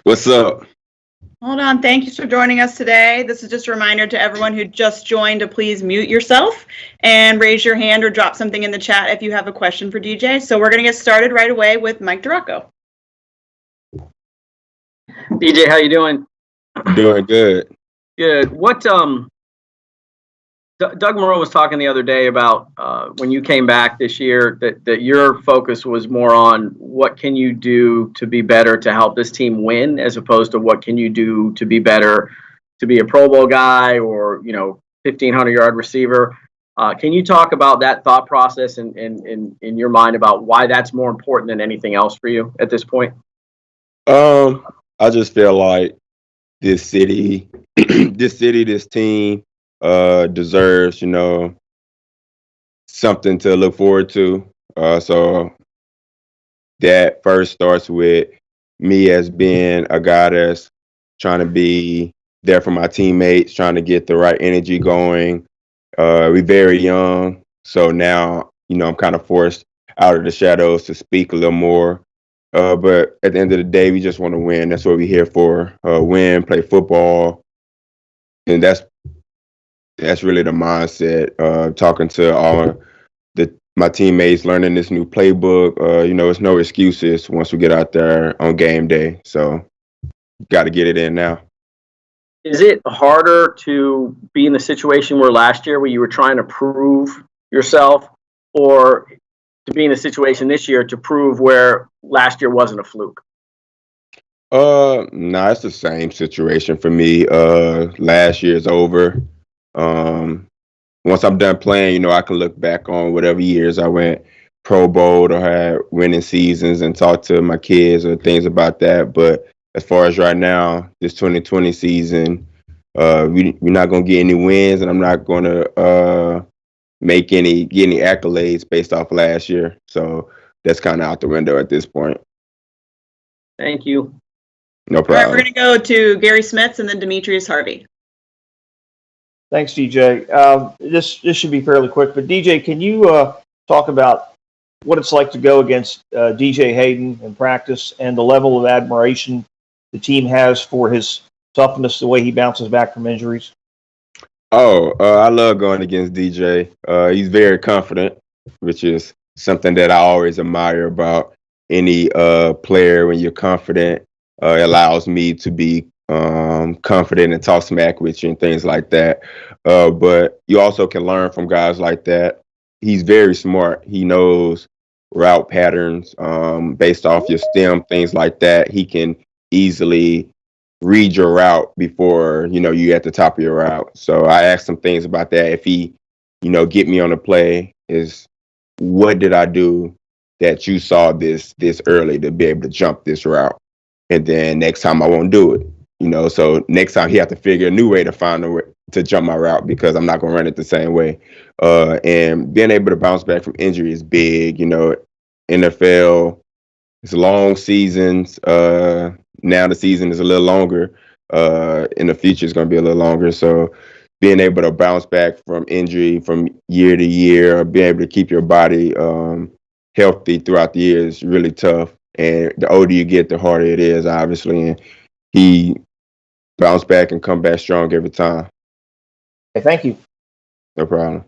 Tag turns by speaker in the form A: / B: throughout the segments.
A: What's up?
B: Hold on. Thank you for joining us today. This is just a reminder to everyone who just joined to please mute yourself and raise your hand or drop something in the chat if you have a question for DJ. So we're going to get started right away with Mike DeRocco.
C: DJ, how you doing?
A: Doing good.
C: Good. Doug Moreau was talking the other day about when you came back this year that your focus was more on what can you do to be better to help this team win, as opposed to what can you do to be better to be a Pro Bowl guy or 1,500-yard receiver. Can you talk about that thought process in your mind about why that's more important than anything else for you at this point?
A: I just feel like this city, this team deserves, something to look forward to. So that first starts with me as being a guy that's trying to be there for my teammates, trying to get the right energy going. We're very young, so now, I'm kind of forced out of the shadows to speak a little more. But at the end of the day, we just want to win. That's what we're here for. Win, play football. And that's really the mindset. Talking to my teammates, learning this new playbook. It's no excuses once we get out there on game day. So got to get it in now.
C: Is it harder to be in the situation where last year where you were trying to prove yourself, or to be in a situation this year to prove where last year wasn't a fluke?
A: Nah, it's the same situation for me. Last year's over. Once I'm done playing, I can look back on whatever years I went Pro Bowl or had winning seasons and talk to my kids or things about that. But as far as right now, this 2020 season, we're not gonna get any wins, and I'm not gonna get any accolades based off last year. So that's kind of out the window at this point.
C: Thank you.
A: No problem.
B: All right, we're going to go to Gary Smits and then Demetrius Harvey.
D: Thanks, DJ. This should be fairly quick, but DJ, can you talk about what it's like to go against DJ Hayden in practice and the level of admiration the team has for his toughness, the way he bounces back from injuries?
A: I love going against DJ. He's very confident, which is something that I always admire about any player. When you're confident, it allows me to be confident and talk smack with you and things like that. But you also can learn from guys like that. He's very smart. He knows route patterns based off your stem, things like that. He can easily read your route before you at the top of your route. So I asked him things about that. If he get me on the play, is what did I do that you saw this early to be able to jump this route, and then next time I won't do it. So next time he have to figure a new way to find a way to jump my route, because I'm not going to run it the same way. And being able to bounce back from injury is big. NFL, it's long seasons. Now the season is a little longer. In the future, it's going to be a little longer. So being able to bounce back from injury from year to year, or being able to keep your body healthy throughout the year is really tough. And the older you get, the harder it is, obviously. And he bounced back and come back strong every time.
D: Okay, thank you.
A: No problem.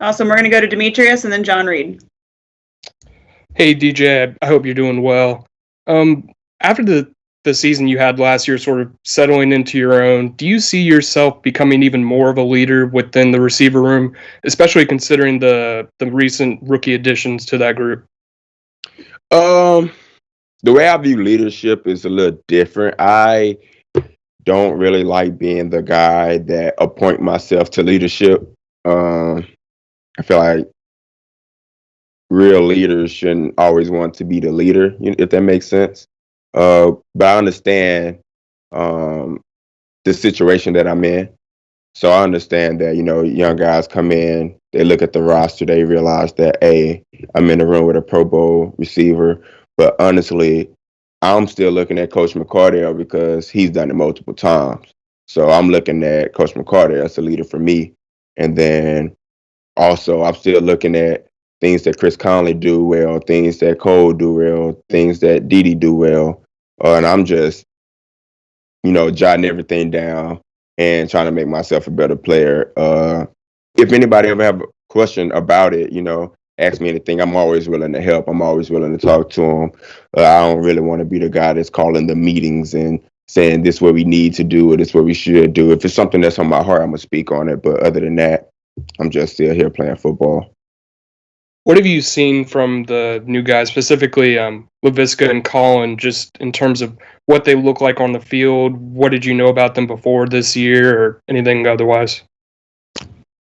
B: Awesome. We're going to go to Demetrius and then John Reed.
E: Hey, DJ, I hope you're doing well. After the season you had last year sort of settling into your own, do you see yourself becoming even more of a leader within the receiver room, especially considering the recent rookie additions to that group?
A: The way I view leadership is a little different. I don't really like being the guy that appoint myself to leadership. I feel like real leaders shouldn't always want to be the leader, if that makes sense. But I understand the situation that I'm in. So I understand that, young guys come in, they look at the roster, they realize that, hey, I'm in the room with a Pro Bowl receiver. But honestly, I'm still looking at Coach McCarty because he's done it multiple times. So I'm looking at Coach McCarty as a leader for me. And then also I'm still looking at things that Chris Conley do well, things that Cole do well, things that Dede do well. And I'm just, jotting everything down and trying to make myself a better player. If anybody ever have a question about it, ask me anything. I'm always willing to help. I'm always willing to talk to them. I don't really want to be the guy that's calling the meetings and saying this is what we need to do or this is what we should do. If it's something that's on my heart, I'm going to speak on it. But other than that, I'm just still here playing football.
E: What have you seen from the new guys, specifically Laviska and Colin, just in terms of what they look like on the field? What did you know about them before this year or anything otherwise?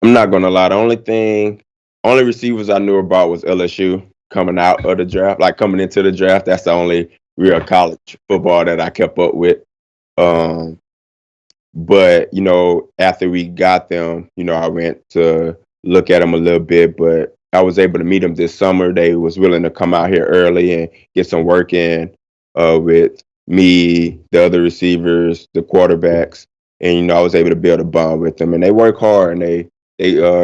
A: I'm not going to lie. The only receivers I knew about was LSU coming out of the draft, like coming into the draft. That's the only real college football that I kept up with. But, after we got them, I went to look at them a little bit, but I was able to meet them this summer. They was willing to come out here early and get some work in with me, the other receivers, the quarterbacks. And, I was able to build a bond with them. And they work hard, and they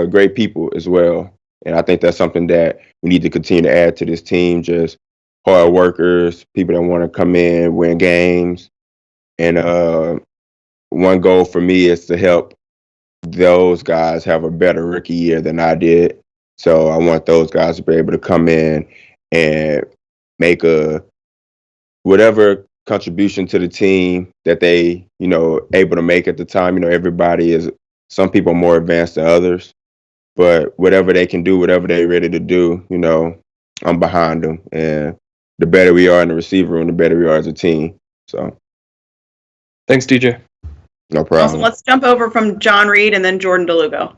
A: great people as well. And I think that's something that we need to continue to add to this team, just hard workers, people that want to come in, win games. And one goal for me is to help those guys have a better rookie year than I did. So I want those guys to be able to come in and make whatever contribution to the team that they, able to make at the time. Some people are more advanced than others, but whatever they can do, whatever they're ready to do, I'm behind them. And the better we are in the receiver room, the better we are as a team. So
E: thanks, DJ.
A: No problem.
B: Awesome. Let's jump over from John Reed and then Jordan DeLugo.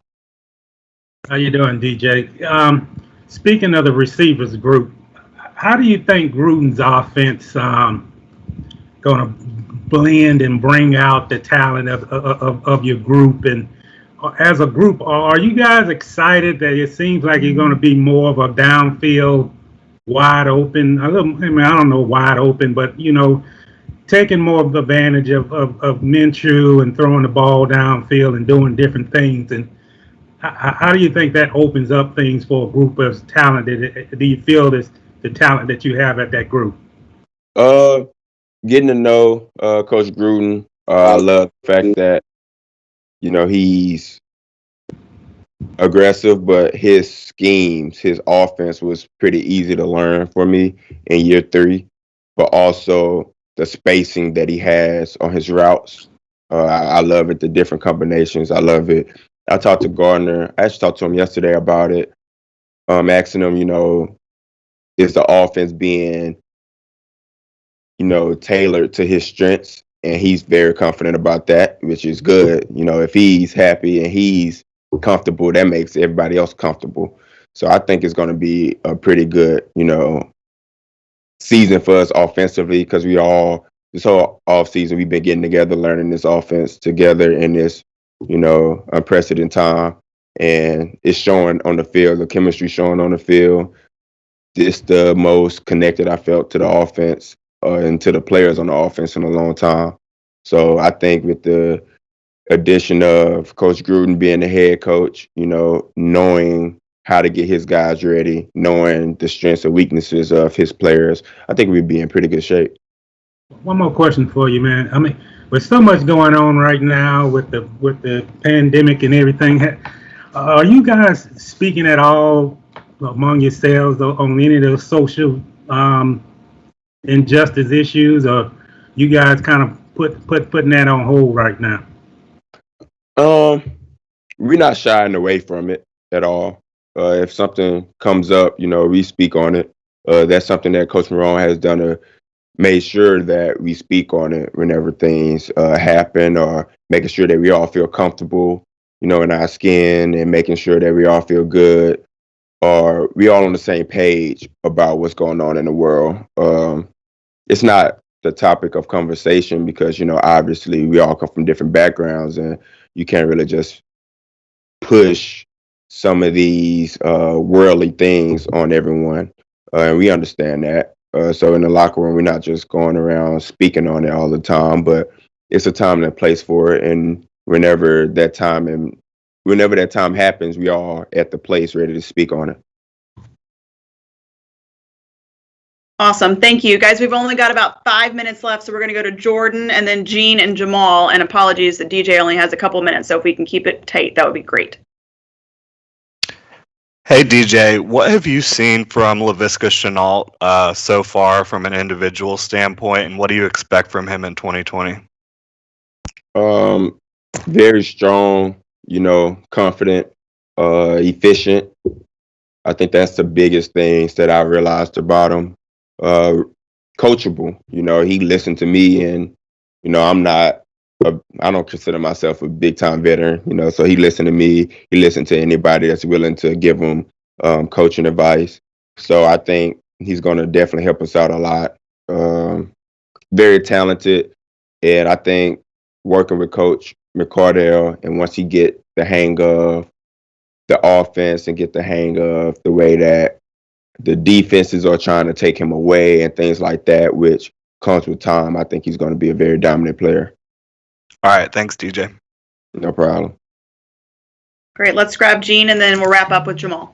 F: How you doing, DJ? Speaking of the receivers group, how do you think Gruden's offense going to blend and bring out the talent of your group? And as a group, are you guys excited that it seems like you're going to be more of a downfield, wide open? I don't know wide open, but taking more of the advantage of Minshew and throwing the ball downfield and doing different things. And how do you think that opens up things for a group as talented? Do you feel this the talent that you have at that group?
A: Getting to know Coach Gruden. I love the fact that he's aggressive, but his schemes, his offense was pretty easy to learn for me in year 3. But also the spacing that he has on his routes. I love it, the different combinations. I love it. I talked to Gardner. I actually talked to him yesterday about it, asking him, is the offense being, tailored to his strengths? And he's very confident about that, which is good. If he's happy and he's comfortable, that makes everybody else comfortable. So I think it's going to be a pretty good, season for us offensively, because this whole offseason we've been getting together, learning this offense together in this, unprecedented time. And it's showing on the field, the chemistry showing on the field. It's the most connected I felt to the offense and to the players on the offense in a long time. So I think with the addition of Coach Gruden being the head coach, knowing how to get his guys ready, knowing the strengths and weaknesses of his players, I think we'd be in pretty good shape.
F: One more question for you, man. I mean, with so much going on right now with the pandemic and everything, are you guys speaking at all among yourselves on any of those social injustice issues, or you guys kind of putting that on hold right now?
A: We're not shying away from it at all. If something comes up, we speak on it. That's something that Coach Marone has done to make sure that we speak on it whenever things happen, or making sure that we all feel comfortable, in our skin, and making sure that we all feel good, or we all on the same page about what's going on in the world. It's not the topic of conversation because, obviously we all come from different backgrounds, and you can't really just push some of these worldly things on everyone. And we understand that. So in the locker room, we're not just going around speaking on it all the time, but it's a time and a place for it. And whenever that time happens, we all at the place ready to speak on it.
B: Awesome. Thank you. Guys, we've only got about 5 minutes left, so we're going to go to Jordan and then Gene and Jamal. And apologies that DJ only has a couple minutes, so if we can keep it tight, that would be great.
G: Hey, DJ, what have you seen from Laviska Shenault so far from an individual standpoint, and what do you expect from him in 2020?
A: Very strong, confident, efficient. I think that's the biggest things that I realized about him. Coachable, he listened to me, and I don't consider myself a big time veteran, so he listened to me. He listened to anybody that's willing to give him coaching advice. So I think he's going to definitely help us out a lot. Very talented, and I think working with Coach McCardell, and once he get the hang of the offense and get the hang of the way that the defenses are trying to take him away and things like that, which comes with time, I think he's going to be a very dominant player.
G: All right. Thanks, DJ.
A: No problem.
B: Great. Let's grab Gene, and then we'll wrap up with Jamal.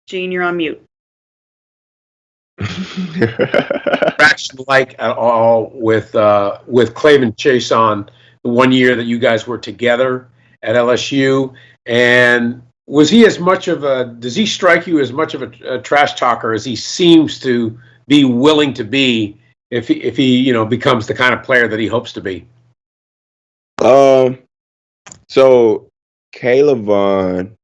B: Gene, you're on mute.
H: Interaction like at all with Clavin Chase on the 1 year that you guys were together at LSU, and was he does he strike you as much of a trash talker as he seems to be willing to be if he becomes the kind of player that he hopes to be?
A: So Caleb Vaughn,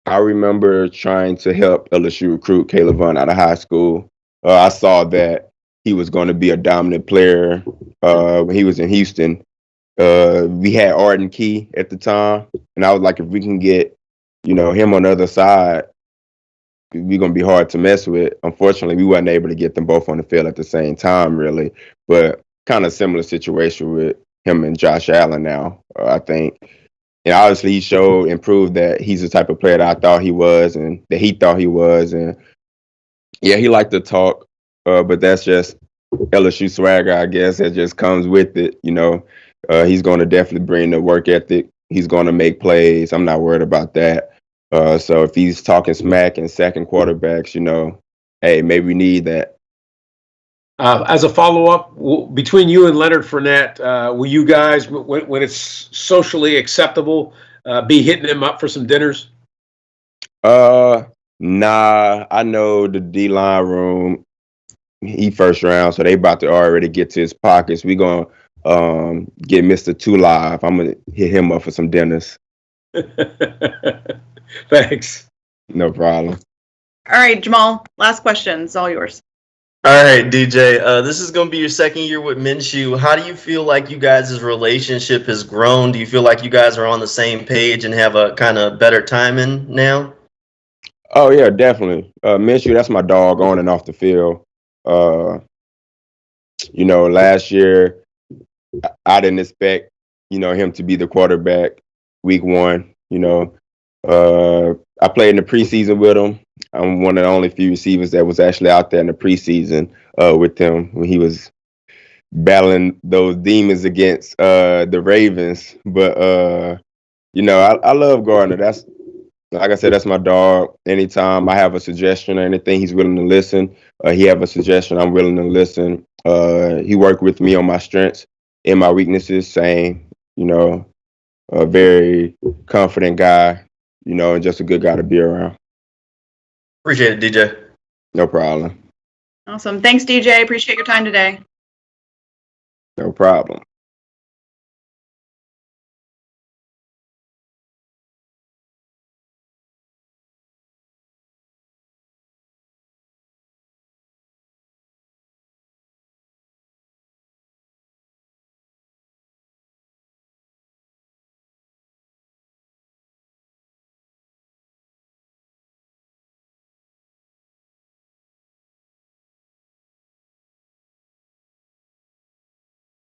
A: I remember trying to help LSU recruit Caleb Vaughn out of high school. I saw that he was going to be a dominant player when he was in Houston. We had Arden Key at the time, and I was like, if we can get, him on the other side, we're going to be hard to mess with. Unfortunately, we weren't able to get them both on the field at the same time, really. But kind of similar situation with him and Josh Allen now, I think. And obviously, he showed and proved that he's the type of player that I thought he was and that he thought he was. And, yeah, he liked to talk, but that's just LSU swagger, I guess. That just comes with it, He's going to definitely bring the work ethic. He's going to make plays. I'm not worried about that. So if he's talking smack and sacking quarterbacks, hey, maybe we need that.
H: As a follow-up, between you and Leonard Fournette, will you guys, when it's socially acceptable, be hitting him up for some dinners?
A: Nah, I know the D-line room, he first round, so they about to already get to his pockets. We going to get Mr. 2 Live. I'm going to hit him up for some dinners.
H: Thanks.
A: No problem.
B: All right, Jamal, last question. It's all yours.
I: All right, DJ, this is going to be your second year with Minshew. How do you feel like you guys' relationship has grown? Do you feel like you guys are on the same page and have a kind of better timing now?
A: Oh, yeah, definitely. Minshew, that's my dog on and off the field. Last year, I didn't expect, him to be the quarterback week 1. I played in the preseason with him. I'm one of the only few receivers that was actually out there in the preseason with him when he was battling those demons against the Ravens. But, I love Gardner. That's, like I said, that's my dog. Anytime I have a suggestion or anything, he's willing to listen. He have a suggestion, I'm willing to listen. He worked with me on my strengths and my weaknesses, same, a very confident guy, and just a good guy to be around.
I: Appreciate it, DJ.
A: No problem.
B: Awesome. Thanks, DJ. Appreciate your time today.
A: No problem.